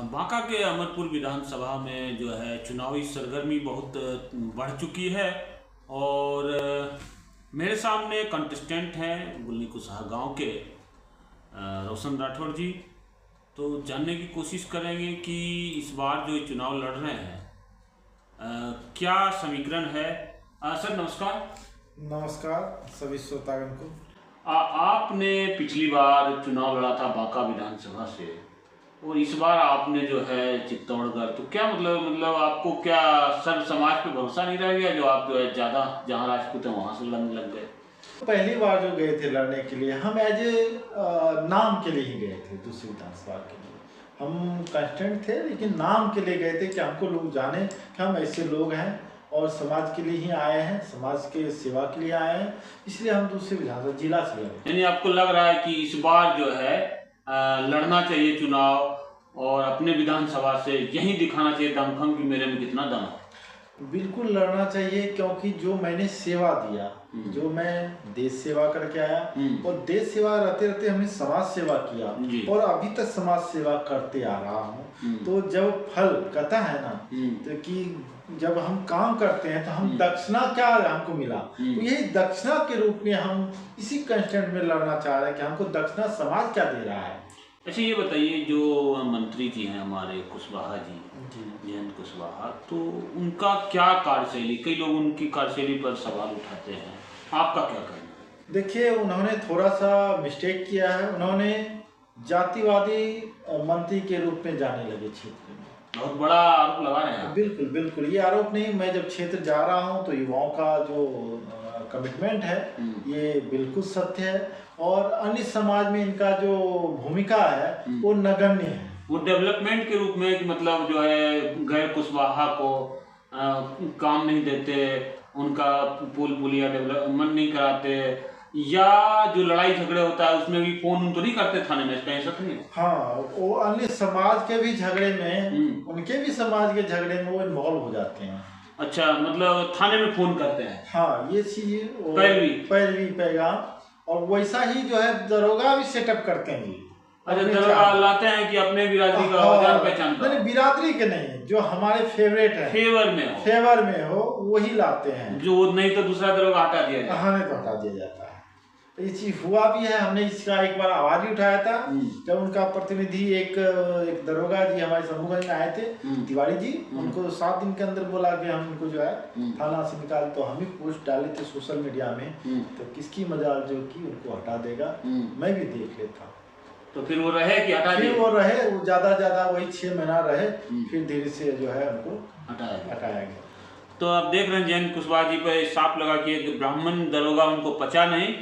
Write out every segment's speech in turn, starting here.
बांका के अमरपुर विधानसभा में जो है चुनावी सरगर्मी बहुत बढ़ चुकी है और मेरे सामने कंटेस्टेंट हैं गुल्ली कुसहा गांव के रोशन राठौर जी। तो जानने की कोशिश करेंगे कि इस बार जो चुनाव लड़ रहे हैं क्या समीकरण है। सर नमस्कार। नमस्कार सभी श्रोतागण को। आपने पिछली बार चुनाव लड़ा था बांका विधानसभा से और इस बार आपने जो है चित्तौड़गढ़, तो क्या मतलब आपको क्या सर्व समाज पे भरोसा नहीं रह गया जो आप जो है ज़्यादा जहाँ राजपूत है वहाँ से लड़ने लग गए? पहली बार जो गए थे लड़ने के लिए हम एज ए नाम के लिए ही गए थे। दूसरी विधानसभा के लिए हम कंस्टेंट थे, लेकिन नाम के लिए गए थे कि हमको लोग जाने कि हम ऐसे लोग हैं और समाज के लिए ही आए हैं, समाज के सेवा के लिए आए हैं, इसलिए हम दूसरे विधानसभा जिला से लड़े। यानी आपको लग रहा है कि इस बार जो है लड़ना चाहिए चुनाव और अपने विधानसभा से यही दिखाना चाहिए दमखम कि मेरे में कितना दम है? बिल्कुल लड़ना चाहिए, क्योंकि जो मैंने सेवा दिया, जो मैं देश सेवा करके आया और देश सेवा रहते रहते हमने समाज सेवा किया और अभी तक समाज सेवा करते आ रहा हूँ। तो जब फल कहता है ना तो कि जब हम काम करते हैं तो हम दक्षिणा क्या हमको मिला, तो यही दक्षिणा के रूप में हम इसी कंस्टेंट में लड़ना चाह रहे हैं कि हमको दक्षिणा समाज क्या दे रहा है। अच्छा ये बताइए, जो मंत्री जी हैं हमारे कुशवाहा जी, जयंत कुशवाहा, तो उनका क्या कार्यशैली, कई लोग उनकी कार्यशैली पर सवाल उठाते हैं, आपका क्या कहना है? देखिए, उन्होंने थोड़ा सा मिस्टेक किया है। उन्होंने जातिवादी मंत्री के रूप में जाने लगे क्षेत्र में। बहुत बड़ा आरोप लगा रहे हैं। बिल्कुल बिल्कुल, ये आरोप नहीं, मैं जब क्षेत्र जा रहा हूँ तो युवाओं का जो कमिटमेंट है ये बिल्कुल सत्य है और अन्य समाज में इनका जो भूमिका है वो नगण्य है। वो डेवलपमेंट के रूप में कि मतलब जो है गैर कुशवाहा को काम नहीं देते, उनका पुल पुलिया डेवलपमेंट नहीं कराते, या जो लड़ाई झगड़े होता है उसमें भी फोन तो नहीं करते थाने में, इसका ऐसा नहीं है? हाँ, वो अन्य समाज के भी झगड़े में, उनके भी समाज के झगड़े में वो इन्वॉल्व हो जाते हैं। अच्छा, मतलब थाने में फोन करते हैं? हाँ, ये चीज पैरवी पैगाम, और वैसा ही जो है दरोगा भी सेटअप करते हैं। अच्छा, दरोगा लाते हैं कि अपने बिरादरी का जान पहचान का? नहीं, बिरादरी के नहीं, जो हमारे फेवरेट है, फेवर में हो वही लाते हैं। जो नहीं तो दूसरा दरोगा हटा दिया जाता है। हाँ, नहीं तो हटा दिया जाता है। ये चीज हुआ भी है, हमने इसका एक बार आवाज भी उठाया था जब उनका प्रतिनिधि एक दरोगा जी हमारे समूहगंज में आए थे, तिवारी जी, उनको 7 दिन के अंदर बोला कि हम उनको जो है थाना से निकाल, तो हम ही पोस्ट डाले थे सोशल मीडिया में, तो किसकी मजाल जो कि उनको हटा देगा, मैं भी देख लेता। तो फिर वो रहे कि हटा दिया? फिर वो रहे, वो ज्यादा वही 6 महीना रहे, फिर धीरे से जो है उनको हटाया गया। तो आप देख रहे हैं जयंत कुशवाहा जी पे साफ लगा कि एक ब्राह्मण दरोगा उनको पचा नहीं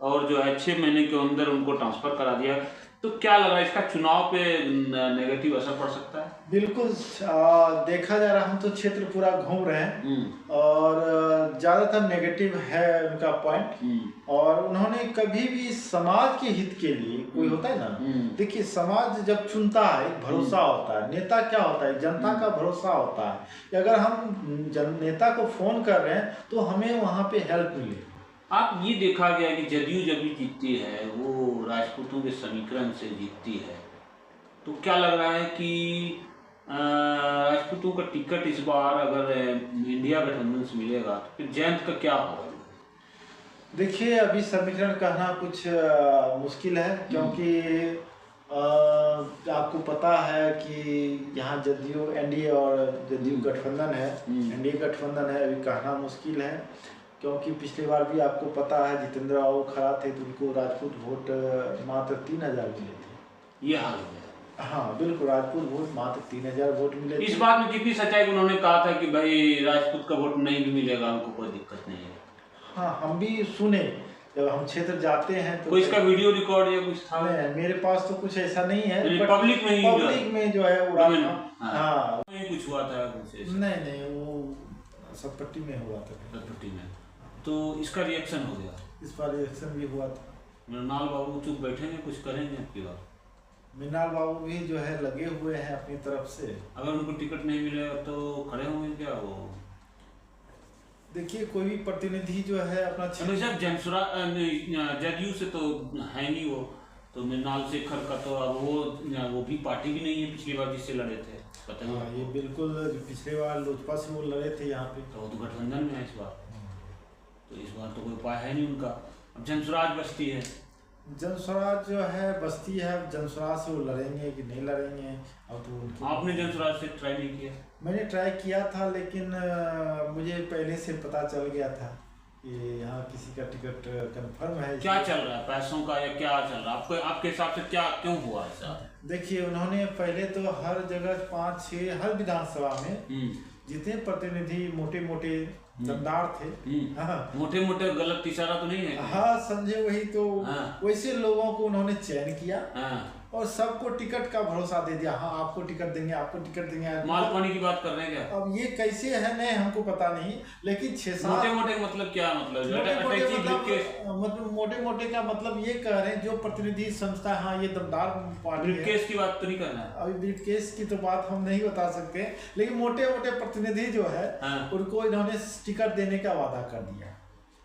और जो है 6 महीने के अंदर उनको ट्रांसफर करा दिया। तो क्या लग रहा है, इसका चुनाव पे नेगेटिव असर पड़ सकता है? बिल्कुल, देखा जा रहा, हम तो क्षेत्र पूरा घूम रहे हैं और ज्यादातर नेगेटिव है उनका पॉइंट। और उन्होंने कभी भी समाज के हित के लिए, कोई होता है ना, देखिए समाज जब चुनता है भरोसा होता है, नेता क्या होता है, जनता का भरोसा होता है। अगर हम नेता को फोन कर रहे हैं तो हमें वहाँ पे हेल्प मिले। आप ये देखा गया कि जदयू जब भी जीतती है वो राजपूतों के समीकरण से जीतती है, तो क्या लग रहा है कि राजपूतों का टिकट इस बार अगर इंडिया गठबंधन से मिलेगा तो फिर जयंत का क्या होगा? देखिए, अभी समीकरण कहना कुछ मुश्किल है, क्योंकि आपको पता है कि यहाँ जदयू एनडीए और जदयू गठबंधन है, एनडीए गठबंधन है, अभी कहना मुश्किल है। क्योंकि पिछली बार भी आपको पता है जितेंद्र बाबू खड़ा थे तो उनको राजपूत वोट मात्र 3000 मिले थे। ये हाल है। हाँ बिल्कुल, राजपूत वोट मात्र 3000 वोट मिले। इस बात में कितनी सच्चाई? उन्होंने कहा था कि भाई राजपूत का वोट नहीं भी मिलेगा, उनको कोई दिक्कत नहीं है। हाँ, हम भी सुने, जब हम क्षेत्र जाते हैं तो कोई इसका वीडियो रिकॉर्ड या कुछ था? नहीं, मेरे पास तो कुछ ऐसा नहीं है, पब्लिक में जो है हाँ कुछ हुआ था कुछ? नहीं, वो सतपट्टी में हुआ था। सतपट्टी में तो इसका रिएक्शन हो गया? इस बार रिएक्शन भी हुआ था। मृणाल बाबू चुप बैठेंगे, कुछ करेंगे आपकी बात? मृणाल बाबू भी जो है लगे हुए हैं अपनी तरफ से। अगर उनको टिकट नहीं मिलेगा तो खड़े होंगे क्या वो? देखिए, कोई भी प्रतिनिधि जो है अपना जदयू से तो है नहीं वो, तो मृणाल शेखर का तो अब वो भी पार्टी भी नहीं है पिछली बार जिससे लड़े थे, पता नहीं। हाँ, ये बिल्कुल पिछले बार लोजपा से वो लड़े थे यहाँ पे, तो वो तो गठबंधन में है इस बार, तो इस बार तो कोई उपाय है नहीं उनका। अब जनसुराज बस्ती है, जनसुराज जो है बस्ती है, जनसुराज से वो लड़ेंगे कि नहीं लड़ेंगे अब तो आपने जनसुराज से ट्राई नहीं किया? मैंने ट्राई किया था, लेकिन मुझे पहले से पता चल गया था कि यहाँ किसी का टिकट कंफर्म है। क्या चल रहा है, पैसों का या क्या चल रहा है आपको, आपके हिसाब से क्या क्यों हुआ ऐसा? देखिए, उन्होंने पहले तो हर जगह 5-6 हर विधानसभा में जितने प्रतिनिधि मोटे मोटे दमदार थे, हाँ, मोटे मोटे गलत इशारा तो नहीं है? हाँ समझे, वही तो, हाँ। वैसे लोगों को उन्होंने चयन किया, हाँ। और सबको टिकट का भरोसा दे दिया, हाँ आपको टिकट देंगे, आपको टिकट देंगे। माल पानी की बात कर रहे हैं क्या? अब ये कैसे है नहीं हमको पता नहीं, लेकिन 6-7 मोटे मोटे मतलब क्या मतलब? मोटे मोटे का मतलब ये कह रहे हैं जो प्रतिनिधि संस्था, हाँ ये दमदार पार्टी है। केस की बात तो नहीं करना है अभी ब्रीफ केस की तो बात हम नहीं बता सकते, लेकिन मोटे मोटे प्रतिनिधि जो है, हाँ। उनको इन्होंने टिकट देने का वादा कर दिया,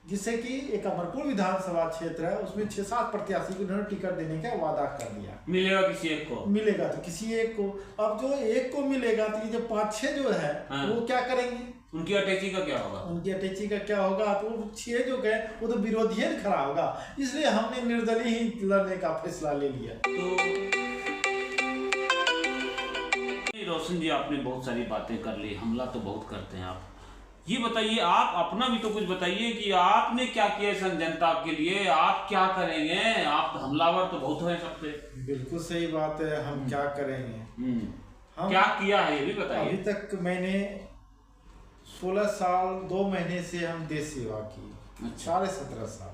जिससे कि एक अमरपुर विधानसभा क्षेत्र है, उसमें 6-7 प्रत्याशी को इन्होंने टिकट देने का वादा कर दिया। मिलेगा किसी एक को? मिलेगा तो किसी एक को। अब जो एक को मिलेगा तो ये जो 5-6 जो है, हाँ। वो क्या करेंगे? उनकी अटैची का क्या होगा? उनकी अटैची का क्या होगा? तो 6 जो गए वो तो विरोधी खड़ा होगा, इसलिए हमने निर्दलीय ही लड़ने का फैसला ले लिया। तो रोशन जी, आपने बहुत सारी बातें कर ली, हमला तो बहुत करते हैं आप, ये बताइए आप अपना भी तो कुछ बताइए कि आपने क्या किया जनता के लिए, आप क्या करेंगे? आप हमलावर तो बहुत हैं सब पे। बिल्कुल सही बात है, हम क्या करेंगे? हम क्या किया है ये भी बताइए। अभी तक मैंने 16 साल 2 महीने से हम देश सेवा की। अच्छा। 17.5 साल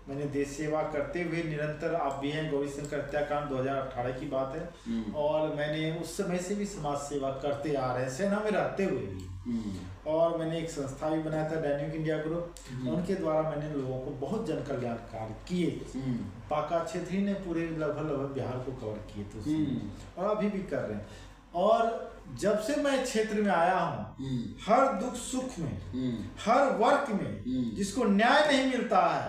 मैंने देश सेवा करते हुए निरंतर, आप भी हैं, गौरी शंकर हत्याकांड 2018 की बात है, और मैंने उस समय से भी समाज सेवा करते आ रहे हैं, सेना में रहते हुए भी। और मैंने एक संस्था भी बनाया था, डायनेमिक इंडिया ग्रुप, उनके द्वारा मैंने लोगों को बहुत जन कल्याण कार्य किए। पाका क्षेत्र ने पूरे लगभग बिहार को कवर किए थे, और अभी भी कर रहे हैं। और जब से मैं क्षेत्र में आया हूँ, हर दुख सुख में, हर वर्ग में जिसको न्याय नहीं मिलता है,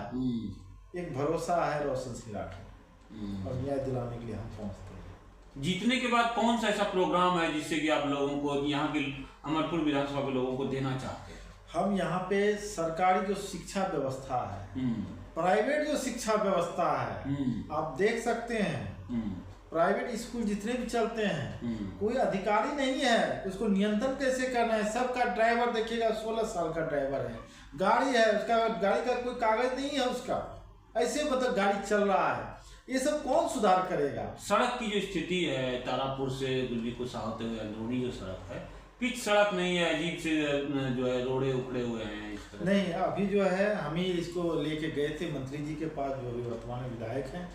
एक भरोसा है रोशन सिंह राठौर, और न्याय दिलाने के लिए हम पहुँचते हैं। जीतने के बाद कौन सा ऐसा प्रोग्राम है जिससे कि आप लोगों को, यहाँ के अमरपुर विधानसभा के लोगों को देना चाहते हैं? हम यहाँ पे सरकारी जो शिक्षा व्यवस्था है, प्राइवेट जो शिक्षा व्यवस्था है, आप देख सकते हैं प्राइवेट स्कूल जितने भी चलते हैं, कोई अधिकारी नहीं है उसको नियंत्रण कैसे करना है। सबका ड्राइवर देखिएगा 16 साल का ड्राइवर है, गाड़ी है उसका, गाड़ी का कोई कागज नहीं है उसका, ऐसे मतलब गाड़ी चल रहा है। ये सब कौन सुधार करेगा? सड़क की जो स्थिति है, तारापुर से गुल्ली कुशा होते हुए अंदरूनी जो सड़क है, पिच सड़क नहीं है, अजीब से जो है रोड़े उखड़े हुए हैं इस तरह। नहीं, अभी जो है हम ही इसको लेके गए थे मंत्री जी के पास, जो अभी वर्तमान विधायक हैं,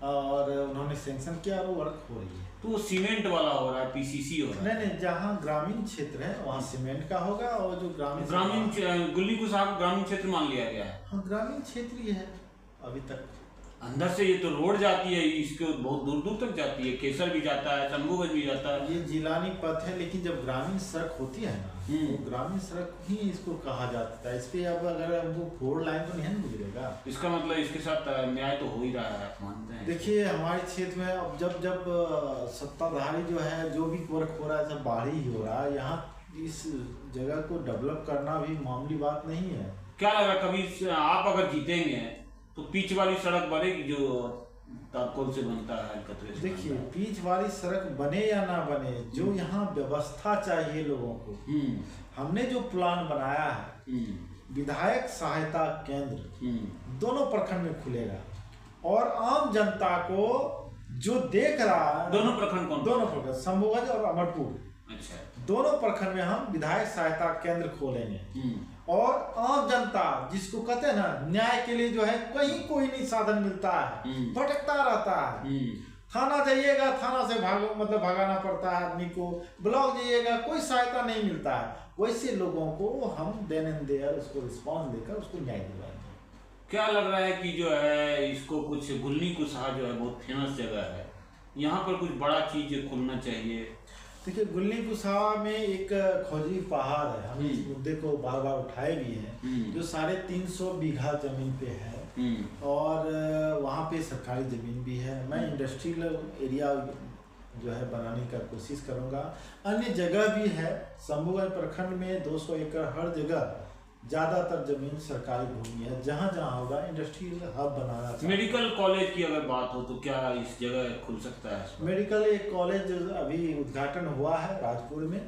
और उन्होंने सैंक्शन किया और वो वर्क हो रही है। तो वो सीमेंट वाला हो रहा है, पीसीसी हो रहा है? नहीं, जहाँ ग्रामीण क्षेत्र है वहाँ सीमेंट का होगा, और जो ग्रामीण गुल्ली कुशा ग्रामीण क्षेत्र मान लिया गया है। हाँ, ग्रामीण क्षेत्र ही है अभी तक। अंदर से ये तो रोड जाती है, इसके बहुत दूर दूर तक जाती है, केसर भी जाता है, शंभूगंज भी जाता है। ये जिलानी पथ है, लेकिन जब ग्रामीण सड़क होती है ना, तो ग्रामीण सड़क ही इसको कहा जाता है। इस पे अब अगर हमको 4 लाइन तो नहीं गुजरेगा, इसका मतलब इसके साथ न्याय तो हो ही रहा है, आप मानते हैं? देखिए, हमारे क्षेत्र में अब जब सत्ताधारी जो है, जो भी वर्क हो रहा है सब बाहरी ही हो रहा है। यहाँ इस जगह को डेवलप करना भी मामूली बात नहीं है। क्या लग रहा कभी आप अगर जीतेंगे तो पिच वाली सड़क बनेगी जो तारकोल से बनता है, कतरे से? देखिए, पिच वाली सड़क बने या ना बने, जो यहाँ व्यवस्था चाहिए लोगों को, हमने जो प्लान बनाया है, विधायक सहायता केंद्र दोनों प्रखंड में खुलेगा, और आम जनता को जो देख रहा है, दोनों प्रखंड कौन? दोनों प्रखंड, शंभूगंज और अमरपुर। अच्छा। दोनों प्रखंड में हम विधायक सहायता केंद्र खोलेंगे, और आम जनता जिसको कहते हैं ना, न्याय के लिए जो है कहीं कोई नहीं साधन मिलता है, भटकता रहता है। थाना जाइएगा, थाना से भगाना पड़ता है आदमी को, ब्लॉक जाइएगा कोई सहायता नहीं मिलता है। वैसे लोगों को हम देन एंड देयर उसको रिस्पॉन्स देकर उसको न्याय दिलाएंगे। क्या लग रहा है कि जो है इसको कुछ गुल्ली कुशा जो है बहुत फेमस जगह है, यहाँ पर कुछ बड़ा चीज खुलना चाहिए? देखिए, गुल्ली कुशा में एक खोजी पहाड़ है, हम इस मुद्दे को बार बार उठाए भी हैं, जो 350 बीघा जमीन पे है, और वहाँ पे सरकारी ज़मीन भी है। मैं इंडस्ट्रियल एरिया जो है बनाने का कोशिश करूँगा। अन्य जगह भी है, शंभूगंज प्रखंड में 200 एकड़ हर जगह ज़्यादातर ज़मीन सरकारी भूमि है। जहाँ जहाँ होगा इंडस्ट्रियल हब बनाना चाहिए। मेडिकल कॉलेज की अगर बात हो तो क्या इस जगह खुल सकता है? मेडिकल एक कॉलेज अभी उद्घाटन हुआ है राजपुर में,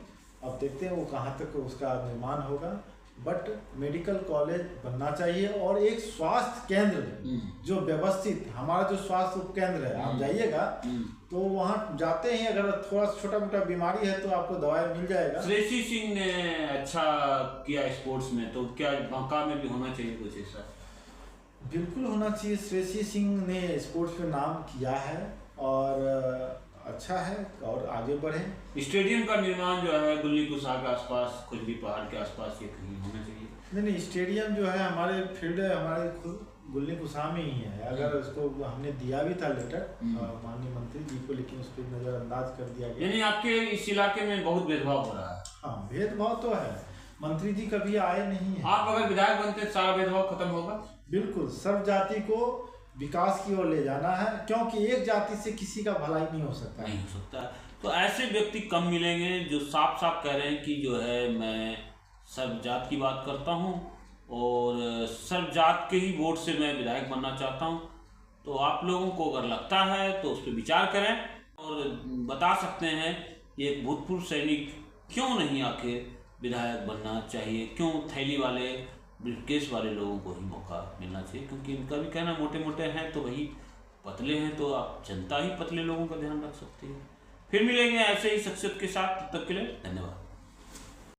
अब देखते हैं वो कहाँ तक उसका निर्माण होगा। बट मेडिकल कॉलेज बनना चाहिए और एक स्वास्थ्य केंद्र जो व्यवस्थित, हमारा जो स्वास्थ्य उपकेंद्र है, आप जाइएगा तो वहाँ जाते ही अगर थोड़ा छोटा मोटा बीमारी है तो आपको दवाई मिल जाएगा। श्रेयसी सिंह ने अच्छा किया स्पोर्ट्स में, तो क्या बांका में भी होना चाहिए कुछ ऐसा? बिल्कुल होना चाहिए। श्रेयसी सिंह ने स्पोर्ट्स में नाम किया है और अच्छा है और आगे बढ़े। स्टेडियम का निर्माण जो है गुल्ली कुसाहा के आसपास, खुजली पहाड़ के आसपास ये कहीं होना चाहिए। नहीं, स्टेडियम जो है हमारे फील्ड हमारे गुल्ली कुसाहा में ही है। अगर उसको हमने दिया भी था लेटर माननीय मंत्री जी को, लेकिन उस पर नजरअंदाज कर दिया गया। यानी आपके इस इलाके में बहुत भेदभाव हो रहा है? हाँ, भेदभाव तो है। मंत्री जी कभी आए नहीं है। आप अगर विधायक बनते तो सारा भेदभाव खत्म होगा? बिल्कुल, सर्व जाति को विकास की ओर ले जाना है, क्योंकि एक जाति से किसी का भलाई नहीं हो सकता। नहीं हो सकता। तो ऐसे व्यक्ति कम मिलेंगे जो साफ साफ कह रहे हैं कि जो है मैं सर्व जात की बात करता हूं और सर्व जात के ही वोट से मैं विधायक बनना चाहता हूं। तो आप लोगों को अगर लगता है तो उस पर विचार करें और बता सकते हैं कि एक भूतपूर्व सैनिक क्यों नहीं आखिर विधायक बनना चाहिए, क्यों थैली वाले ब्रीफकेस वाले लोगों को ही मौका मिलना चाहिए। क्योंकि इनका भी कहना मोटे मोटे हैं तो वही पतले हैं, तो आप जनता ही पतले लोगों का ध्यान रख सकती है। फिर मिलेंगे ऐसे ही शख्सियत के साथ, तब तक के लिए धन्यवाद।